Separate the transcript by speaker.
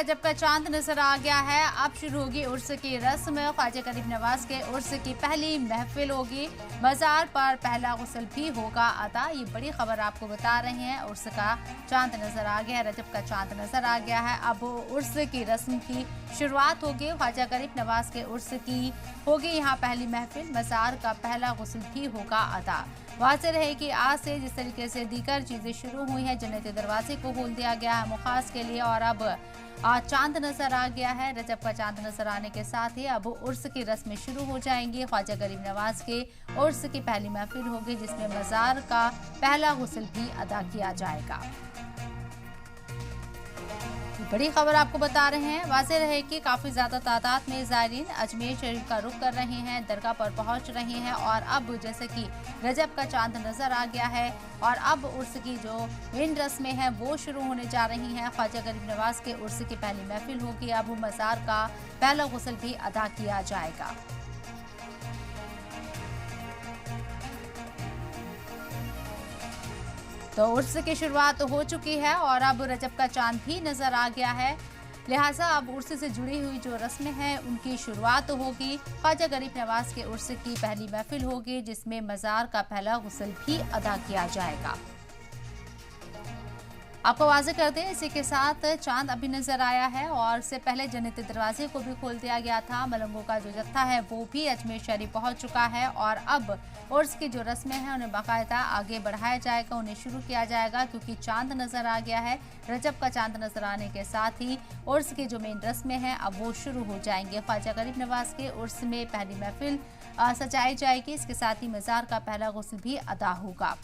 Speaker 1: रजब का चांद नजर आ गया है। अब शुरू होगी उर्स की रस्म। ख्वाजा गरीब नवाज के उर्स की पहली महफिल होगी। मज़ार पर पहला गुस्ल भी होगा अदा। ये बड़ी खबर आपको बता रहे हैं। उर्स का चांद नजर आ गया है, रजब का चांद नजर आ गया है। अब उर्स की रस्म की शुरुआत होगी। ख्वाजा गरीब नवाज के उर्स की होगी यहाँ पहली महफिल। मज़ार का पहला गुस्ल भी होगा अदा। वाज़ेह रहे कि आज से जिस तरीके से दीगर चीज़ें शुरू हुई हैं, जन्नती दरवाजे को खोल दिया गया है मुखास के लिए, और अब आज चांद नजर आ गया है। रजब का चांद नजर आने के साथ ही अब उर्स की रस्में शुरू हो जाएंगी। ख्वाजा गरीब नवाज के उर्स की पहली महफिल होगी, जिसमें मज़ार का पहला गुस्ल भी अदा किया जाएगा। बड़ी खबर आपको बता रहे हैं। वाज़ेह रहे कि काफ़ी ज़्यादा तादाद में ज़ायरीन अजमेर शरीफ का रुख कर रहे हैं, दरगाह पर पहुंच रहे हैं। और अब जैसे कि रजब का चांद नज़र आ गया है और अब उर्स की जो मेन रस्में हैं वो शुरू होने जा रही हैं। ख्वाजा गरीब नवाज के उर्स की पहली महफिल होगी। अब मज़ार का पहला गुस्ल भी अदा किया जाएगा। तो उर्स की शुरुआत हो चुकी है और अब रजब का चांद भी नजर आ गया है। लिहाजा अब उर्स से जुड़ी हुई जो रस्में हैं उनकी शुरुआत होगी। ख्वाजा गरीब नवाज के उर्स की पहली महफिल होगी, जिसमें मज़ार का पहला गुस्ल भी अदा किया जाएगा। आपको वाज़ेह करते हैं, इसी के साथ चांद अभी नजर आया है और इससे पहले जन्नती दरवाजे को भी खोल दिया गया था। मलंगों का जो जत्था है वो भी अजमेर शरीफ पहुंच चुका है और अब उर्स की जो रस्में हैं उन्हें बाकायदा आगे बढ़ाया जाएगा, उन्हें शुरू किया जाएगा, क्योंकि चांद नजर आ गया है। रजब का चांद नजर आने के साथ ही उर्स की जो मेन रस्में हैं अब वो शुरू हो जाएंगे। ख्वाजा गरीब नवाज के उर्स में पहली महफिल सजाई जाएगी। इसके साथ ही मज़ार का पहला गुस्ल भी अदा होगा।